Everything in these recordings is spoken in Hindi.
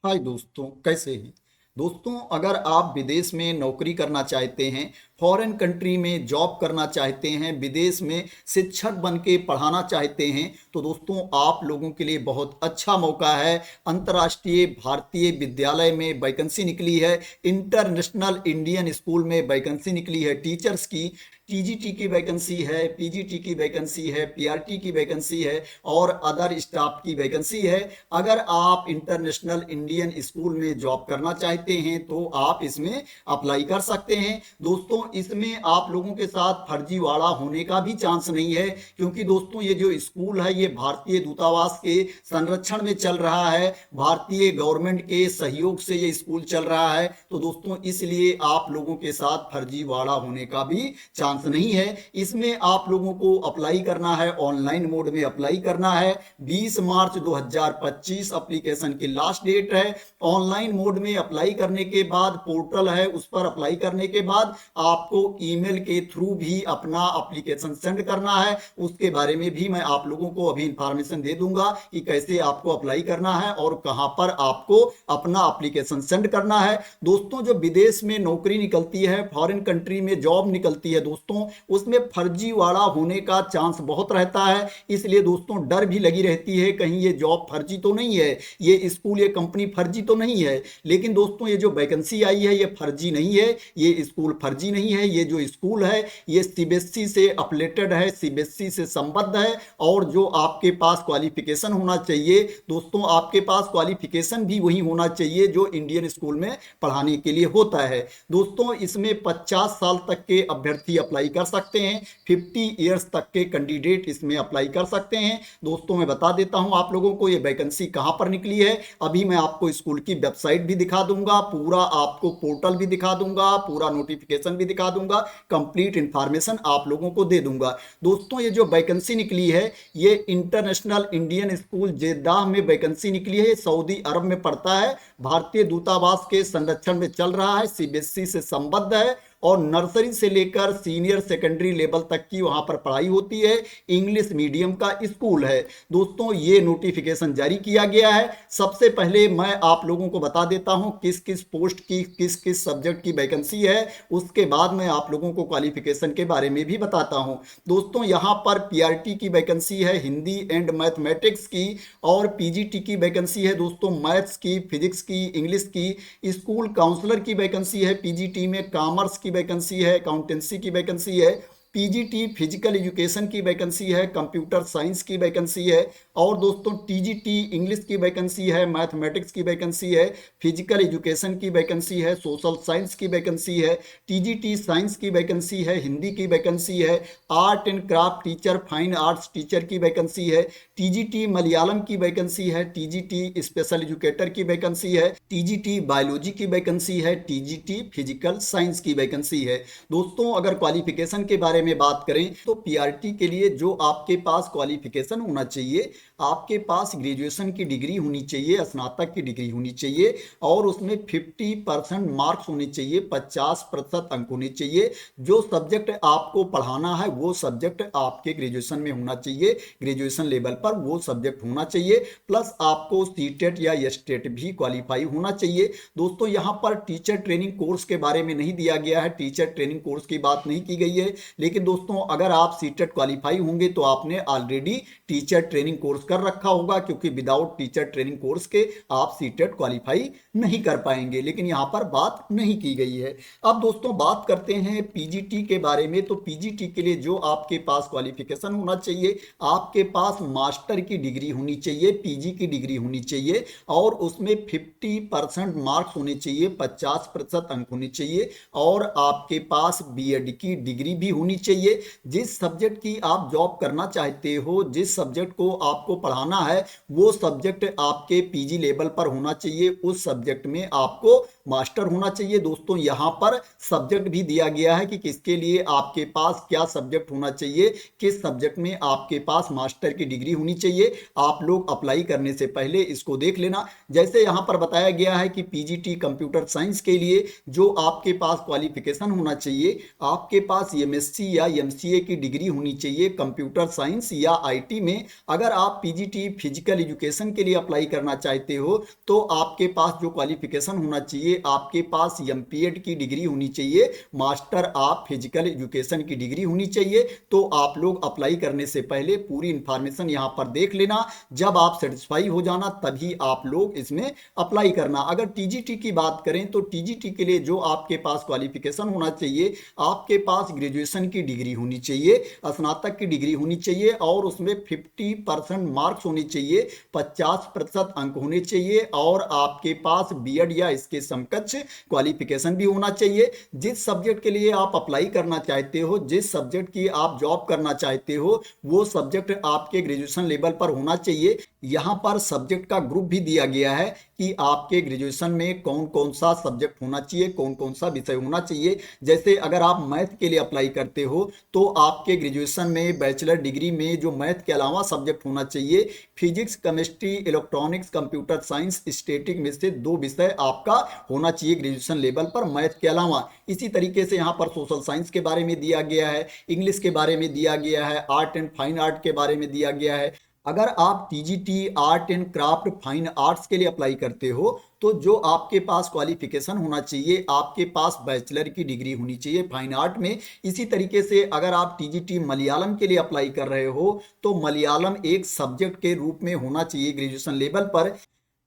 हाय दोस्तों, कैसे हैं। दोस्तों, अगर आप विदेश में नौकरी करना चाहते हैं, फॉरेन कंट्री में जॉब करना चाहते हैं, विदेश में शिक्षक बन के पढ़ाना चाहते हैं, तो दोस्तों आप लोगों के लिए बहुत अच्छा मौका है। अंतर्राष्ट्रीय भारतीय विद्यालय में वैकेंसी निकली है। इंटरनेशनल इंडियन स्कूल में वैकेंसी निकली है टीचर्स की। टीजीटी की वैकेंसी है, पीजीटी की वैकेंसी है, पीआरटी की वैकेंसी है और अदर स्टाफ की वैकेंसी है। अगर आप इंटरनेशनल इंडियन स्कूल में जॉब करना चाहते हैं तो आप इसमें अप्लाई कर सकते हैं। दोस्तों, इसमें आप लोगों के साथ फर्जीवाड़ा होने का भी चांस नहीं है, क्योंकि दोस्तों ये जो स्कूल है ये भारतीय दूतावास के संरक्षण में चल रहा है। भारतीय गवर्नमेंट के सहयोग से ये स्कूल चल रहा है। तो दोस्तों इसलिए आप लोगों के साथ फर्जीवाड़ा होने का भी चांस नहीं है। इसमें आप लोगों को अप्लाई करना है, ऑनलाइन मोड में अप्लाई करना है। 20 मार्च 2025 एप्लीकेशन की लास्ट डेट है। ऑनलाइन मोड में अप्लाई करने के बाद पोर्टल है, उस पर अप्लाई करने के बाद आपको ईमेल के थ्रू भी अपना एप्लीकेशन सेंड करना है। उसके बारे में भी मैं आप लोगों को अभी इंफॉर्मेशन दे दूंगा कि कैसे आपको अप्लाई करना है और कहां पर आपको अपना एप्लीकेशन सेंड करना है। दोस्तों, जो विदेश में नौकरी निकलती है, फॉरेन कंट्री में जॉब निकलती है दोस्तों, उसमें फर्जीवाड़ा होने का चांस बहुत रहता है। इसलिए दोस्तों डर भी लगी रहती है, कहीं ये जॉब फर्जी तो नहीं है, ये स्कूल, ये कंपनी फर्जी तो नहीं है। लेकिन दोस्तों ये जो वैकेंसी आई है ये फर्जी नहीं है, ये स्कूल फर्जी नहीं है। ये जो स्कूल है ये सीबीएसई से अपलेटेड है, सीबीएसई से संबद्ध है। और जो आपके पास क्वालिफिकेशन होना चाहिए दोस्तों, आपके पास क्वालिफिकेशन भी वही होना चाहिए जो इंडियन स्कूल में पढ़ाने के लिए होता है। दोस्तों इसमें 50 साल तक के अभ्यर्थी अप्लाई कर सकते हैं, 50 ईयर्स तक के कैंडिडेट इसमें अप्लाई कर सकते हैं। दोस्तों मैं बता देता हूं आप लोगों को ये वैकेंसी कहां पर निकली है। अभी मैं आपको स्कूल की वेबसाइट भी दिखा दूंगा, पूरा आपको पोर्टल भी दिखा दूंगा, पूरा नोटिफिकेशन भी दिखा दूंगा, कंप्लीट इंफॉर्मेशन आप लोगों को दे दूंगा। दोस्तों ये जो वैकेंसी निकली है ये इंटरनेशनल इंडियन स्कूल जेद्दाह में वैकेंसी निकली है। सऊदी अरब में पड़ता है, भारतीय दूतावास के संरक्षण में चल रहा है, सीबीएसई से संबद्ध है और नर्सरी से लेकर सीनियर सेकेंडरी लेवल तक की वहां पर पढ़ाई होती है। इंग्लिश मीडियम का स्कूल है। दोस्तों ये नोटिफिकेशन जारी किया गया है। सबसे पहले मैं आप लोगों को बता देता हूं किस किस पोस्ट की, किस किस सब्जेक्ट की वैकेंसी है, उसके बाद मैं आप लोगों को क्वालिफिकेशन के बारे में भी बताता हूं। दोस्तों यहां पर पीआरटी की वैकेंसी है, हिंदी एंड मैथमेटिक्स की, और पीजीटी की वैकेंसी है दोस्तों, मैथ्स की, फिजिक्स की, इंग्लिश की। स्कूल काउंसलर की वैकेंसी है पीजीटी में, कॉमर्स की वैकेंसी है, अकाउंटेंसी की वैकेंसी है, पीजीटी फिजिकल एजुकेशन की वैकेंसी है, कंप्यूटर साइंस की वैकेंसी है, और दोस्तों टीजीटी इंग्लिश की वैकेंसी है, मैथमेटिक्स की वैकेंसी है, फिजिकल एजुकेशन की वैकेंसी है, सोशल साइंस की वैकेंसी है, टीजीटी साइंस की वैकेंसी है, हिंदी की वैकेंसी है, art and craft teacher, fine arts teacher की वैकेंसी है, टीजीटी मलयालम की वैकेंसी है, टीजीटी स्पेशल एजुकेटर की वैकेंसी है, टीजीटी बायोलॉजी की वैकेंसी है, टीजीटी फिजिकल साइंस की वैकेंसी है। दोस्तों अगर क्वालिफिकेशन के बारे में बात करें तो पीआरटी के लिए जो आपके पास क्वालिफिकेशन होना चाहिए, आपके पास ग्रेजुएशन की डिग्री होनी चाहिए, स्नातक की डिग्री होनी चाहिए, और उसमें 50% मार्क्स होने चाहिए, 50% अंक होने चाहिए। जो सब्जेक्ट आपको पढ़ाना है वो सब्जेक्ट आपके ग्रेजुएशन में होना चाहिए, ग्रेजुएशन लेवल पर वो सब्जेक्ट होना चाहिए, प्लस आपको सीटेट या एस्टेट भी क्वालिफाई होना चाहिए। दोस्तों यहाँ पर टीचर ट्रेनिंग कोर्स के बारे में नहीं दिया गया है, टीचर ट्रेनिंग कोर्स की बात नहीं की गई है। लेकिन दोस्तों अगर आप सीटेट क्वालिफाई होंगे तो आपने ऑलरेडी टीचर ट्रेनिंग कोर्स कर रखा होगा, क्योंकि विदाउट टीचर ट्रेनिंग कोर्स के आप सीटेट क्वालिफाई नहीं कर पाएंगे। लेकिन यहां पर बात नहीं की गई है। अब दोस्तों बात करते हैं पीजीटी के बारे में। तो पीजीटी के लिए जो आपके पास क्वालिफिकेशन होना चाहिए, आपके पास मास्टर की डिग्री होनी चाहिए, पीजी की डिग्री होनी चाहिए, और उसमें 50% मार्क्स होने चाहिए, 50% अंक होने चाहिए, और आपके पास बीएड की डिग्री भी होनी चाहिए। जिस सब्जेक्ट की आप जॉब करना चाहते हो, जिस सब्जेक्ट को आपको पढ़ाना है, वो सब्जेक्ट आपके पीजी लेवल पर होना चाहिए, उस सब्जेक्ट में आपको मास्टर होना चाहिए। दोस्तों यहां पर सब्जेक्ट भी दिया गया है कि किसके लिए आपके पास क्या सब्जेक्ट होना चाहिए, किस सब्जेक्ट में आपके पास मास्टर की डिग्री होनी चाहिए। आप लोग अप्लाई करने से पहले इसको देख लेना। जैसे यहां पर बताया गया है कि पीजीटी कंप्यूटर साइंस के लिए जो आपके पास क्वालिफिकेशन होना चाहिए, आपके पास एमएससी या एमसीए की डिग्री होनी चाहिए कंप्यूटर साइंस या आईटी में। अगर आप आप पीजीटी फिजिकल एजुकेशन के लिए अप्लाई करना चाहते हो तो आपके पास जो क्वालिफिकेशन होना चाहिए, आपके पास एमपीएड की डिग्री होनी चाहिए, मास्टर ऑफ फिजिकल एजुकेशन की डिग्री होनी चाहिए। तो आप लोग अप्लाई करने से पहले पूरी इंफॉर्मेशन यहाँ पर देख लेना। जब आप सेटिस्फाई हो जाना तभी आप लोग इसमें अप्लाई करना। अगर टीजीटी की बात करें तो टीजीटी के लिए जो आपके पास क्वालिफिकेशन होना चाहिए, आपके पास ग्रेजुएशन की डिग्री होनी चाहिए, स्नातक की डिग्री होनी चाहिए और उसमें 50% मार्क्स होने चाहिए, 50% अंक होने चाहिए और आपके पास बीएड या इसके समकक्ष क्वालिफिकेशन भी होना चाहिए। जिस सब्जेक्ट के लिए आप अप्लाई करना चाहते हो, जिस सब्जेक्ट की आप जॉब करना चाहते हो, वो सब्जेक्ट आपके ग्रेजुएशन लेवल पर होना चाहिए। यहाँ पर सब्जेक्ट का ग्रुप भी दिया गया है कि आपके ग्रेजुएशन में कौन कौन सा सब्जेक्ट होना चाहिए, कौन कौन सा विषय होना चाहिए। जैसे अगर आप मैथ के लिए अप्लाई करते हो तो आपके ग्रेजुएशन में बैचलर डिग्री में जो मैथ के अलावा सब्जेक्ट होना चाहिए, physics, chemistry, electronics, computer science, static में से 2 विषय आपका होना चाहिए ग्रेजुएशन लेवल पर मैथ के अलावा। इसी तरीके से यहाँ पर सोशल साइंस के बारे में दिया गया है, इंग्लिश के बारे में दिया गया है, आर्ट एंड फाइन आर्ट के बारे में दिया गया है। अगर आप TGT art and craft fine arts के लिए अप्लाई करते हो तो जो आपके पास क्वालिफिकेशन होना चाहिए, आपके पास बैचलर की डिग्री होनी चाहिए फाइन आर्ट में। इसी तरीके से अगर आप टीजीटी मलयालम के लिए अप्लाई कर रहे हो तो मलयालम एक सब्जेक्ट के रूप में होना चाहिए ग्रेजुएशन लेवल पर।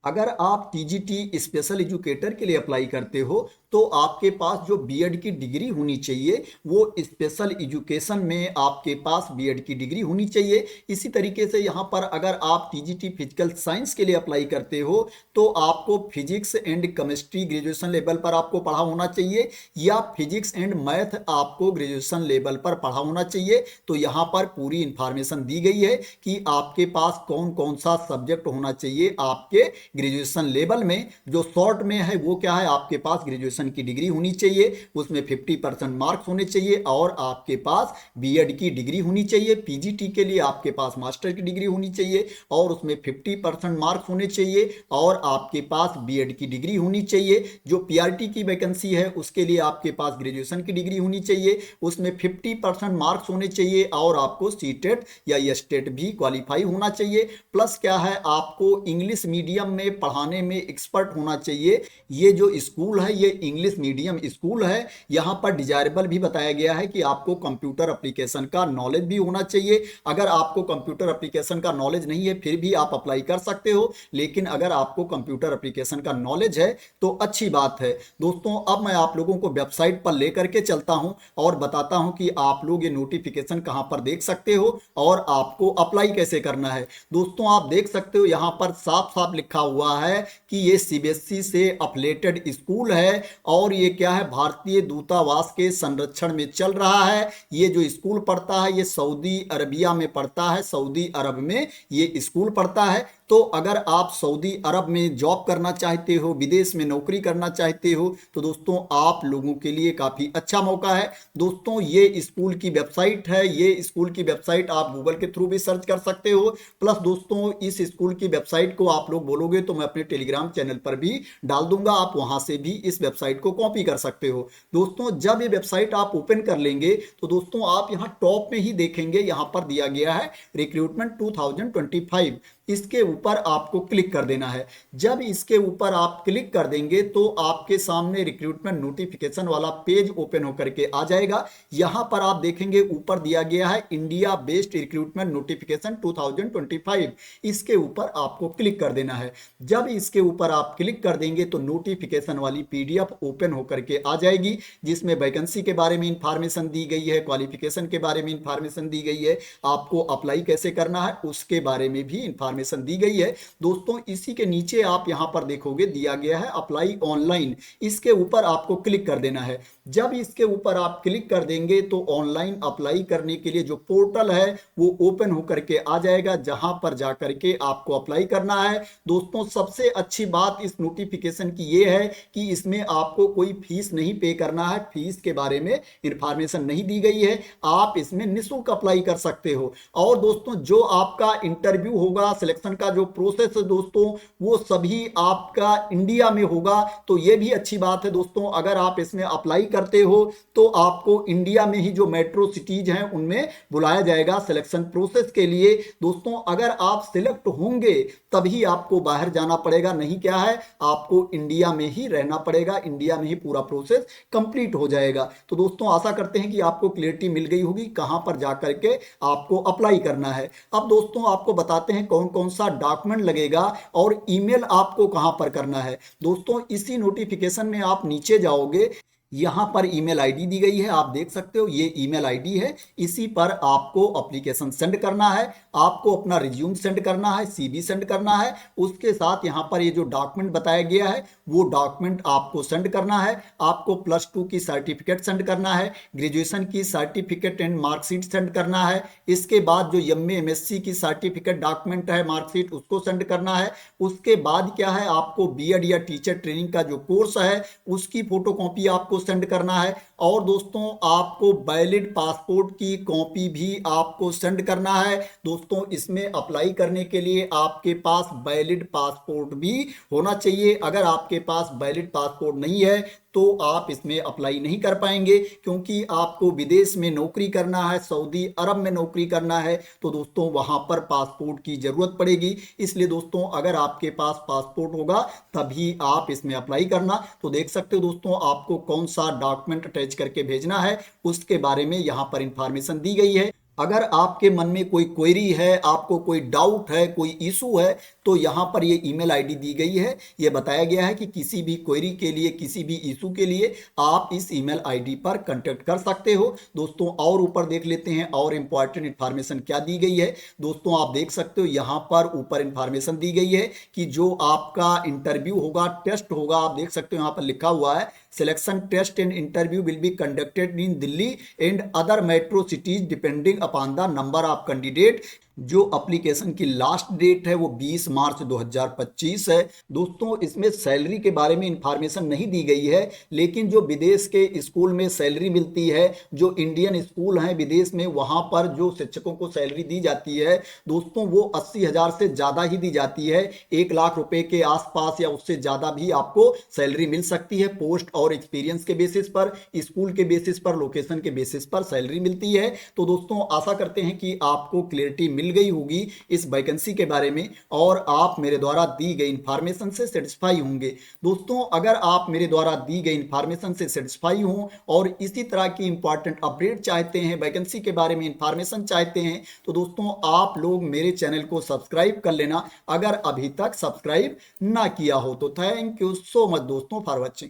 अगर आप टीजीटी स्पेशल एजुकेटर के लिए अप्लाई करते हो तो आपके पास जो बीएड की डिग्री होनी चाहिए वो स्पेशल एजुकेशन में आपके पास बीएड की डिग्री होनी चाहिए। इसी तरीके से यहाँ पर अगर आप टीजीटी फिजिकल साइंस के लिए अप्लाई करते हो तो आपको physics and chemistry graduation level पर आपको पढ़ा होना चाहिए या फिजिक्स एंड मैथ आपको ग्रेजुएशन लेवल पर पढ़ा होना चाहिए। तो यहाँ पर पूरी इंफॉर्मेशन दी गई है कि आपके पास कौन कौन सा सब्जेक्ट होना चाहिए आपके ग्रेजुएशन लेवल में। जो शॉर्ट में है वो क्या है, आपके पास ग्रेजुएशन की डिग्री होनी चाहिए, उसमें 50% मार्क्स होने चाहिए और आपके पास बीएड की डिग्री होनी चाहिए। पीजीटी के लिए आपके पास मास्टर की डिग्री होनी चाहिए और उसमें 50% मार्क्स होने चाहिए और आपके पास बीएड की डिग्री होनी चाहिए। जो पीआरटी की वैकेंसी है उसके लिए आपके पास ग्रेजुएशन की डिग्री होनी चाहिए, उसमें 50% मार्क्स होने चाहिए और आपको सीटेट या एस्टेट भी क्वालिफाई होना चाहिए। प्लस क्या है, आपको इंग्लिश मीडियम में पढ़ाने में एक्सपर्ट होना चाहिए। ये जो स्कूल है ये इंग्लिश मीडियम स्कूल है। यहाँ पर डिजायरेबल भी बताया गया है कि आपको कंप्यूटर एप्लीकेशन का नॉलेज भी होना चाहिए। अगर आपको कंप्यूटर एप्लीकेशन का नॉलेज नहीं है फिर भी आप अप्लाई कर सकते हो, लेकिन अगर आपको कंप्यूटर एप्लीकेशन का नॉलेज है तो अच्छी बात है। दोस्तों अब मैं आप लोगों को वेबसाइट पर लेकर के चलता हूं और बताता हूं कि आप लोग ये नोटिफिकेशन कहां पर देख सकते हो और आपको अप्लाई कैसे करना है। दोस्तों आप देख सकते हो यहाँ पर साफ साफ लिखा हुआ है कि ये सीबीएसई से अफिलिएटेड स्कूल है और ये क्या है, भारतीय दूतावास के संरक्षण में चल रहा है। ये जो स्कूल पढ़ता है ये सऊदी अरबिया में पढ़ता है, सऊदी अरब में ये स्कूल पढ़ता है। तो अगर आप सऊदी अरब में जॉब करना चाहते हो, विदेश में नौकरी करना चाहते हो तो दोस्तों आप लोगों के लिए काफ़ी अच्छा मौका है। दोस्तों ये स्कूल की वेबसाइट है, ये स्कूल की वेबसाइट आप गूगल के थ्रू भी सर्च कर सकते हो। प्लस दोस्तों इस स्कूल की वेबसाइट को आप लोग बोलोगे तो मैं अपने टेलीग्राम चैनल पर भी डाल दूंगा, आप वहां से भी इस वेबसाइट को कॉपी कर सकते हो। दोस्तों जब ये वेबसाइट आप ओपन कर लेंगे तो दोस्तों आप यहाँ टॉप में ही देखेंगे, यहाँ पर दिया गया है रिक्रूटमेंट 2025। इसके ऊपर आपको क्लिक कर देना है। जब इसके ऊपर आप क्लिक कर देंगे तो आपके सामने रिक्रूटमेंट नोटिफिकेशन वाला पेज ओपन होकर के आ जाएगा। यहां पर आप देखेंगे ऊपर दिया गया है इंडिया बेस्ड रिक्रूटमेंट नोटिफिकेशन 2025। इसके ऊपर आपको क्लिक कर देना है। जब इसके ऊपर आप क्लिक कर देंगे तो नोटिफिकेशन वाली पीडीएफ ओपन होकर के आ जाएगी जिसमें वैकेंसी के बारे में इंफॉर्मेशन दी गई है, क्वालिफिकेशन के बारे में इंफॉर्मेशन दी गई है, आपको अप्लाई कैसे करना है उसके बारे में भी इंफॉर्मेशन दी गई है। दोस्तों इसी के नीचे आप यहां पर देखोगे दिया गया है अप्लाई ऑनलाइन, इसके ऊपर आपको क्लिक कर देना है। जब इसके ऊपर आप क्लिक कर देंगे तो ऑनलाइन अप्लाई करने के लिए जो पोर्टल है वो ओपन होकर के आ जाएगा, जहां पर जाकर के आपको अप्लाई करना है। दोस्तों सबसे अच्छी बात इस नोटिफिकेशन की ये है कि इसमें आपको कोई फीस नहीं पे करना है, फीस के बारे में इंफॉर्मेशन नहीं दी गई है, आप इसमें निःशुल्क अप्लाई कर सकते हो। और दोस्तों जो आपका इंटरव्यू होगा, सिलेक्शन का जो प्रोसेस है दोस्तों वो सभी आपका इंडिया में होगा। तो ये भी अच्छी बात है दोस्तों, अगर आप इसमें अप्लाई करते हो तो आपको इंडिया में ही जो मेट्रो सिटीज हैं उनमें बुलाया जाएगा सिलेक्शन प्रोसेस के लिए। दोस्तों अगर आप सिलेक्ट होंगे तभी आपको बाहर जाना पड़ेगा, नहीं क्या है आपको इंडिया में ही रहना पड़ेगा, इंडिया में ही पूरा प्रोसेस कंप्लीट हो जाएगा। तो दोस्तों आशा करते हैं कि आपको क्लियरिटी मिल गई होगी कहां पर जाकर के आपको अप्लाई करना है। अब दोस्तों आपको बताते हैं कौन कौन सा डॉक्यूमेंट लगेगा और ईमेल आपको कहां पर करना है। दोस्तों इसी नोटिफिकेशन में आप नीचे जाओगे, यहां पर ईमेल आईडी दी गई है, आप देख सकते हो ये ईमेल आईडी है, इसी पर आपको एप्लीकेशन सेंड करना है, आपको अपना रिज्यूम सेंड करना है, सीवी सेंड करना है, उसके साथ यहां पर ये जो डॉक्यूमेंट बताया गया है वो डॉक्यूमेंट आपको सेंड करना है। आपको +2 की सर्टिफिकेट सेंड करना है, ग्रेजुएशन की सर्टिफिकेट एंड मार्कशीट सेंड करना है, इसके बाद जो एमए एमएससी की सर्टिफिकेट डॉक्यूमेंट है मार्कशीट उसको सेंड करना है। उसके बाद क्या है आपको बीएड या टीचर ट्रेनिंग का जो कोर्स है उसकी फोटोकॉपी आपको सेंड करना है। और दोस्तों आपको वैलिड पासपोर्ट की कॉपी भी आपको सेंड करना है। दोस्तों इसमें अप्लाई करने के लिए आपके पास वैलिड पासपोर्ट भी होना चाहिए, अगर आपके पास वैलिड पासपोर्ट नहीं है तो आप इसमें अप्लाई नहीं कर पाएंगे, क्योंकि आपको विदेश में नौकरी करना है, सऊदी अरब में नौकरी करना है, तो दोस्तों वहां पर पासपोर्ट की जरूरत पड़ेगी। इसलिए दोस्तों अगर आपके पास पासपोर्ट होगा तभी आप इसमें अप्लाई करना। तो देख सकते हो दोस्तों आपको कौन सा डॉक्यूमेंट अटैच करके भेजना है उसके बारे में यहां पर इंफॉर्मेशन दी गई है। अगर आपके मन में कोई क्वेरी है, आपको कोई डाउट है, कोई इशू है, तो यहाँ पर ये ईमेल आईडी दी गई है, ये बताया गया है कि किसी भी क्वेरी के लिए, किसी भी इशू के लिए आप इस ईमेल आईडी पर कांटेक्ट कर सकते हो। दोस्तों और ऊपर देख लेते हैं और इंपॉर्टेंट इंफॉर्मेशन क्या दी गई है। दोस्तों आप देख सकते हो यहाँ पर ऊपर इंफॉर्मेशन दी गई है कि जो आपका इंटरव्यू होगा, टेस्ट होगा, आप देख सकते हो यहाँ पर लिखा हुआ है selection test and interview will be conducted in Delhi and other metro cities depending upon the number of candidate. जो एप्लीकेशन की लास्ट डेट है वो 20 मार्च 2025 है। दोस्तों इसमें सैलरी के बारे में इंफॉर्मेशन नहीं दी गई है, लेकिन जो विदेश के स्कूल में सैलरी मिलती है, जो इंडियन स्कूल हैं विदेश में वहां पर जो शिक्षकों को सैलरी दी जाती है दोस्तों वो 80,000 से ज़्यादा ही दी जाती है। 1 लाख रुपए के आसपास या उससे ज़्यादा भी आपको सैलरी मिल सकती है। पोस्ट और एक्सपीरियंस के बेसिस पर, स्कूल के बेसिस पर, लोकेशन के बेसिस पर सैलरी मिलती है। तो दोस्तों आशा करते हैं कि आपको क्लियरिटी मिल गई होगी इस वैकेंसी के बारे में और आप मेरे द्वारा दी गई इंफॉर्मेशन से सेटिस्फाई होंगे। दोस्तों अगर आप मेरे द्वारा दी गई इंफॉर्मेशन से सेटिस्फाई हो और इसी तरह की इंपॉर्टेंट अपडेट चाहते हैं, वैकेंसी के बारे में इंफॉर्मेशन चाहते हैं, तो दोस्तों आप लोग मेरे चैनल को सब्सक्राइब कर लेना अगर अभी तक सब्सक्राइब ना किया हो तो। थैंक यू सो मच दोस्तों फॉर वॉचिंग।